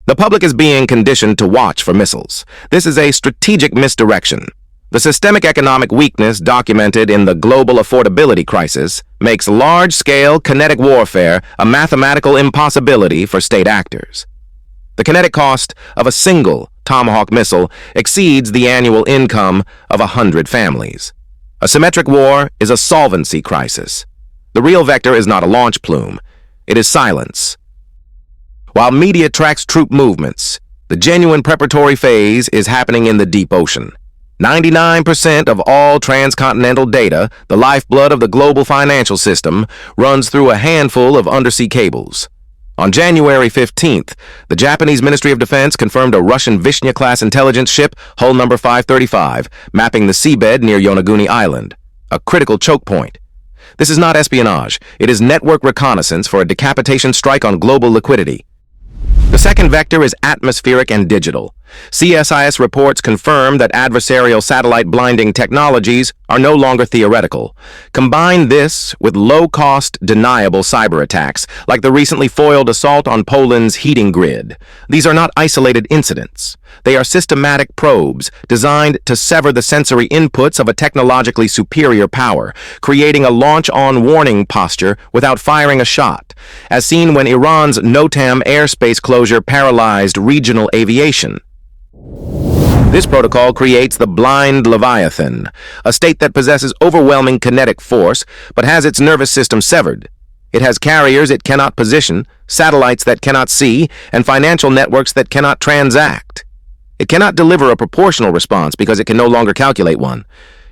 The public is being conditioned to watch for missiles. This is a strategic misdirection. The systemic economic weakness documented in the global affordability crisis makes large-scale kinetic warfare a mathematical impossibility for state actors. The kinetic cost of a single Tomahawk missile exceeds the annual income of 100 families. A symmetric war is a solvency crisis. The real vector is not a launch plume. It is silence. While media tracks troop movements, the genuine preparatory phase is happening in the deep ocean. 99% of all transcontinental data, the lifeblood of the global financial system, runs through a handful of undersea cables. On January 15th, the Japanese Ministry of Defense confirmed a Russian Vishnya-class intelligence ship, hull number 535, mapping the seabed near Yonaguni Island, a critical choke point. This is not espionage. It is network reconnaissance for a decapitation strike on global liquidity. The second vector is atmospheric and digital. CSIS reports confirm that adversarial satellite blinding technologies are no longer theoretical. Combine this with low-cost, deniable cyber attacks, like the recently foiled assault on Poland's heating grid. These are not isolated incidents. They are systematic probes designed to sever the sensory inputs of a technologically superior power, creating a launch-on warning posture without firing a shot, as seen when Iran's NOTAM airspace closure paralyzed regional aviation. This protocol creates the blind Leviathan, a state that possesses overwhelming kinetic force but has its nervous system severed. It has carriers it cannot position, satellites that cannot see, and financial networks that cannot transact. It cannot deliver a proportional response because it can no longer calculate one.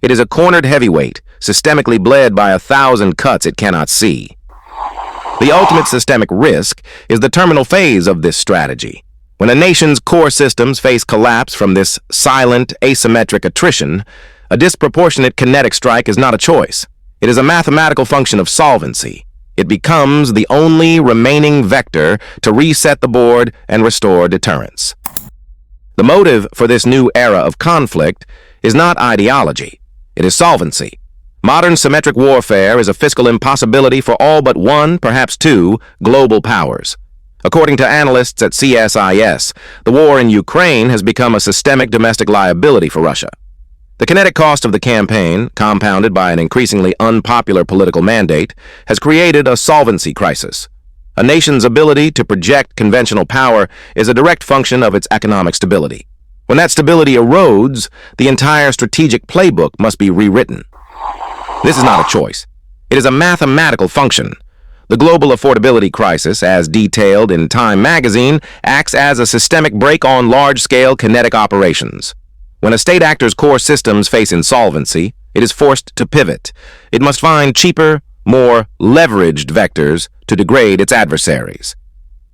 It is a cornered heavyweight, systemically bled by 1,000 cuts it cannot see. The ultimate systemic risk is the terminal phase of this strategy. When a nation's core systems face collapse from this silent, asymmetric attrition, a disproportionate kinetic strike is not a choice. It is a mathematical function of solvency. It becomes the only remaining vector to reset the board and restore deterrence. The motive for this new era of conflict is not ideology. It is solvency. Modern symmetric warfare is a fiscal impossibility for all but one, perhaps two, global powers. According to analysts at CSIS, the war in Ukraine has become a systemic domestic liability for Russia. The kinetic cost of the campaign, compounded by an increasingly unpopular political mandate, has created a solvency crisis. A nation's ability to project conventional power is a direct function of its economic stability. When that stability erodes, the entire strategic playbook must be rewritten. This is not a choice. It is a mathematical function. The global affordability crisis, as detailed in Time magazine, acts as a systemic brake on large-scale kinetic operations. When a state actor's core systems face insolvency, it is forced to pivot. It must find cheaper, more leveraged vectors to degrade its adversaries.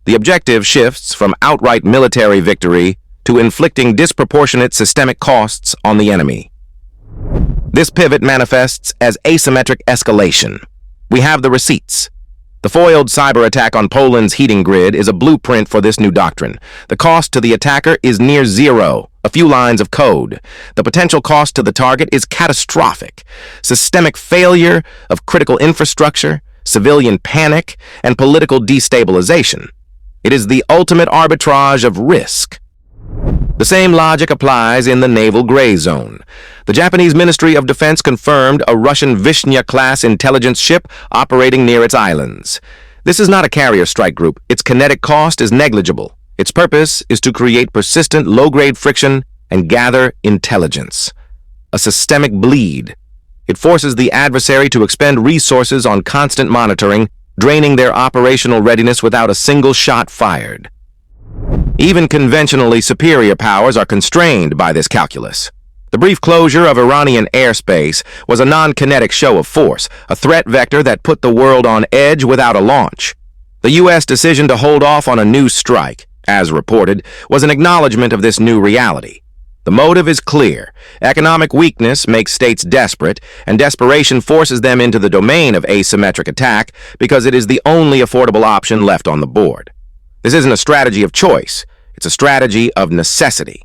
The objective shifts from outright military victory to inflicting disproportionate systemic costs on the enemy. This pivot manifests as asymmetric escalation. We have the receipts. The foiled cyber attack on Poland's heating grid is a blueprint for this new doctrine. The cost to the attacker is near zero, a few lines of code. The potential cost to the target is catastrophic. Systemic failure of critical infrastructure, civilian panic, and political destabilization. It is the ultimate arbitrage of risk. The same logic applies in the naval gray zone. The Japanese Ministry of Defense confirmed a Russian Vishnya-class intelligence ship operating near its islands. This is not a carrier strike group. Its kinetic cost is negligible. Its purpose is to create persistent low-grade friction and gather intelligence. A systemic bleed. It forces the adversary to expend resources on constant monitoring, draining their operational readiness without a single shot fired. Even conventionally superior powers are constrained by this calculus. The brief closure of Iranian airspace was a non-kinetic show of force, a threat vector that put the world on edge without a launch. The U.S. decision to hold off on a new strike, as reported, was an acknowledgement of this new reality. The motive is clear. Economic weakness makes states desperate, and desperation forces them into the domain of asymmetric attack because it is the only affordable option left on the board. This isn't a strategy of choice. It's a strategy of necessity.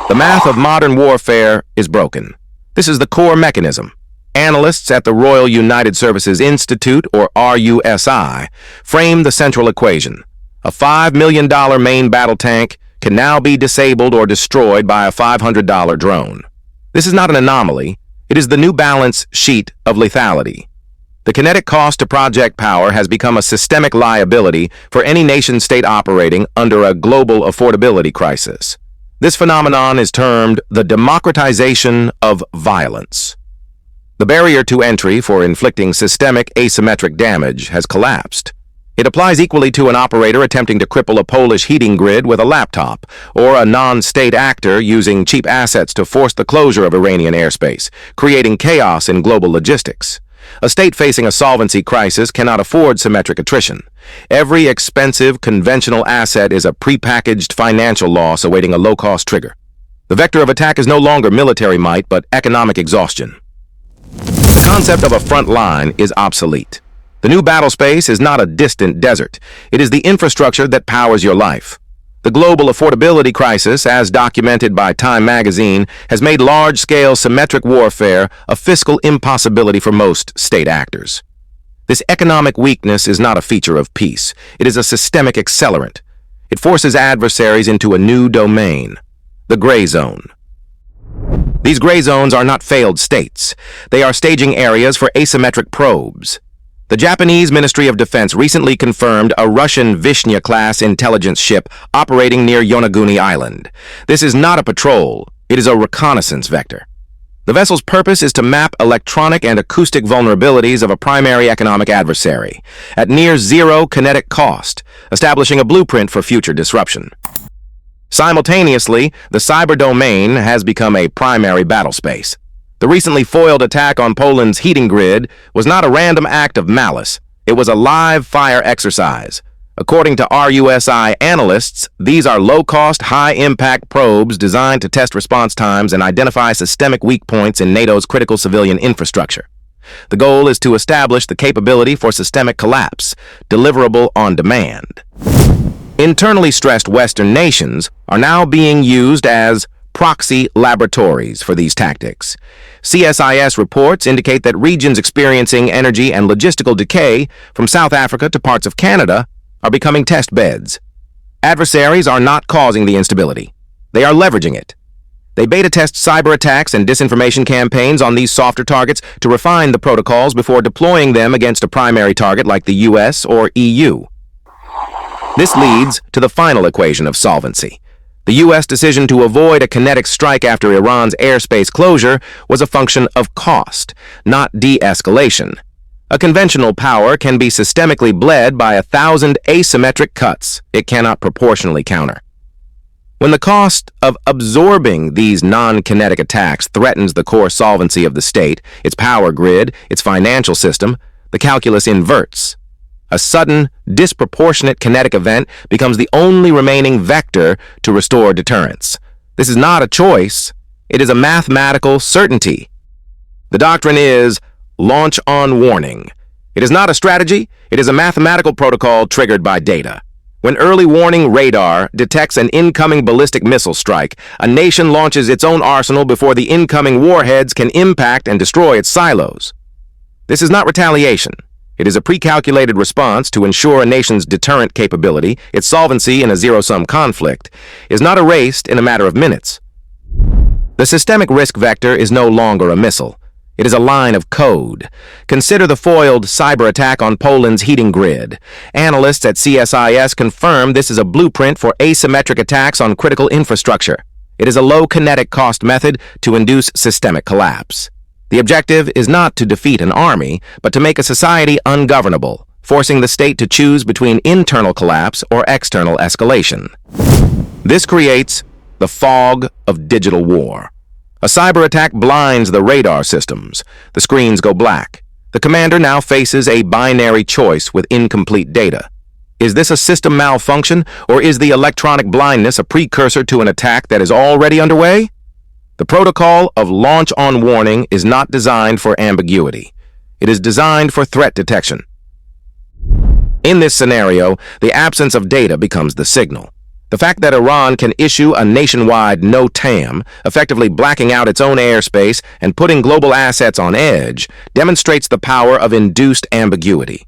The math of modern warfare is broken. This is the core mechanism. Analysts at the Royal United Services Institute, or RUSI, frame the central equation. A $5 million main battle tank can now be disabled or destroyed by a $500 drone. This is not an anomaly. It is the new balance sheet of lethality. The kinetic cost to project power has become a systemic liability for any nation-state operating under a global affordability crisis. This phenomenon is termed the democratization of violence. The barrier to entry for inflicting systemic asymmetric damage has collapsed. It applies equally to an operator attempting to cripple a Polish heating grid with a laptop, or a non-state actor using cheap assets to force the closure of Iranian airspace, creating chaos in global logistics. A state facing a solvency crisis cannot afford symmetric attrition. Every expensive, conventional asset is a prepackaged financial loss awaiting a low-cost trigger. The vector of attack is no longer military might, but economic exhaustion. The concept of a front line is obsolete. The new battle space is not a distant desert. It is the infrastructure that powers your life. The global affordability crisis, as documented by Time magazine, has made large-scale symmetric warfare a fiscal impossibility for most state actors. This economic weakness is not a feature of peace. It is a systemic accelerant. It forces adversaries into a new domain, the gray zone. These gray zones are not failed states. They are staging areas for asymmetric probes. The Japanese Ministry of Defense recently confirmed a Russian Vishnya-class intelligence ship operating near Yonaguni Island. This is not a patrol, it is a reconnaissance vector. The vessel's purpose is to map electronic and acoustic vulnerabilities of a primary economic adversary, at near zero kinetic cost, establishing a blueprint for future disruption. Simultaneously, the cyber domain has become a primary battle space. The recently foiled attack on Poland's heating grid was not a random act of malice. It was a live fire exercise. According to RUSI analysts, these are low-cost, high-impact probes designed to test response times and identify systemic weak points in NATO's critical civilian infrastructure. The goal is to establish the capability for systemic collapse, deliverable on demand. Internally stressed Western nations are now being used as proxy laboratories for these tactics. CSIS reports indicate that regions experiencing energy and logistical decay, from South Africa to parts of Canada, are becoming test beds. Adversaries are not causing the instability. They are leveraging it. They beta test cyber attacks and disinformation campaigns on these softer targets to refine the protocols before deploying them against a primary target like the US or EU. This leads to the final equation of solvency. The U.S. decision to avoid a kinetic strike after Iran's airspace closure was a function of cost, not de-escalation. A conventional power can be systemically bled by 1,000 asymmetric cuts it cannot proportionally counter. When the cost of absorbing these non-kinetic attacks threatens the core solvency of the state, its power grid, its financial system, the calculus inverts. A sudden, disproportionate kinetic event becomes the only remaining vector to restore deterrence. This is not a choice. It is a mathematical certainty. The doctrine is launch on warning. It is not a strategy. It is a mathematical protocol triggered by data. When early warning radar detects an incoming ballistic missile strike, a nation launches its own arsenal before the incoming warheads can impact and destroy its silos. This is not retaliation. It is a pre-calculated response to ensure a nation's deterrent capability, its solvency in a zero-sum conflict, is not erased in a matter of minutes. The systemic risk vector is no longer a missile. It is a line of code. Consider the foiled cyber attack on Poland's heating grid. Analysts at CSIS confirm this is a blueprint for asymmetric attacks on critical infrastructure. It is a low kinetic cost method to induce systemic collapse. The objective is not to defeat an army, but to make a society ungovernable, forcing the state to choose between internal collapse or external escalation. This creates the fog of digital war. A cyber attack blinds the radar systems. The screens go black. The commander now faces a binary choice with incomplete data. Is this a system malfunction, or is the electronic blindness a precursor to an attack that is already underway? The protocol of launch on warning is not designed for ambiguity. It is designed for threat detection. In this scenario, the absence of data becomes the signal. The fact that Iran can issue a nationwide NOTAM, effectively blacking out its own airspace and putting global assets on edge, demonstrates the power of induced ambiguity.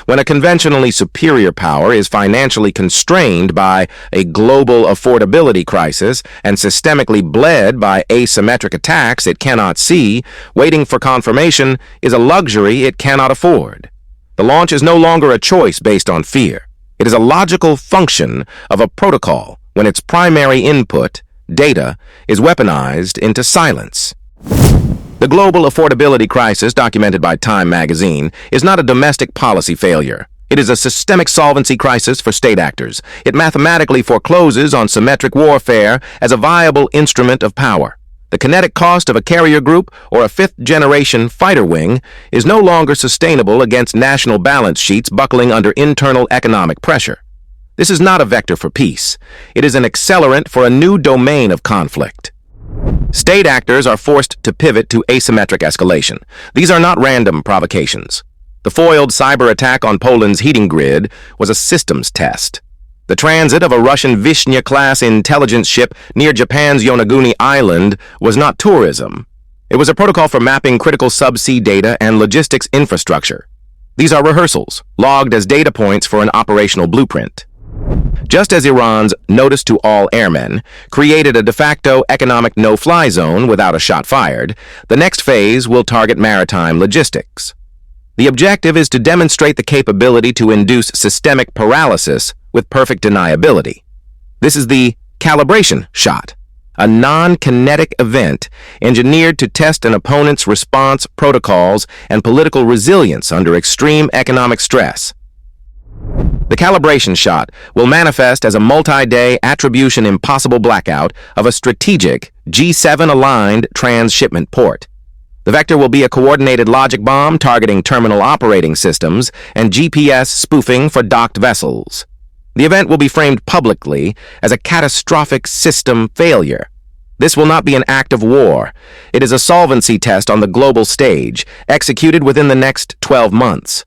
When a conventionally superior power is financially constrained by a global affordability crisis and systemically bled by asymmetric attacks it cannot see, waiting for confirmation is a luxury it cannot afford. The launch is no longer a choice based on fear. It is a logical function of a protocol when its primary input, data, is weaponized into silence. The global affordability crisis, documented by Time magazine, is not a domestic policy failure. It is a systemic solvency crisis for state actors. It mathematically forecloses on symmetric warfare as a viable instrument of power. The kinetic cost of a carrier group or a fifth-generation fighter wing is no longer sustainable against national balance sheets buckling under internal economic pressure. This is not a vector for peace. It is an accelerant for a new domain of conflict. State actors are forced to pivot to asymmetric escalation. These are not random provocations. The foiled cyber attack on Poland's heating grid was a systems test. The transit of a Russian Vishnya-class intelligence ship near Japan's Yonaguni Island was not tourism. It was a protocol for mapping critical subsea data and logistics infrastructure. These are rehearsals, logged as data points for an operational blueprint. Just as Iran's Notice to All Airmen created a de facto economic no-fly zone without a shot fired, the next phase will target maritime logistics. The objective is to demonstrate the capability to induce systemic paralysis with perfect deniability. This is the calibration shot, a non-kinetic event engineered to test an opponent's response protocols and political resilience under extreme economic stress. The calibration shot will manifest as a multi-day attribution impossible blackout of a strategic G7-aligned transshipment port. The vector will be a coordinated logic bomb targeting terminal operating systems and GPS spoofing for docked vessels. The event will be framed publicly as a catastrophic system failure. This will not be an act of war. It is a solvency test on the global stage, executed within the next 12 months.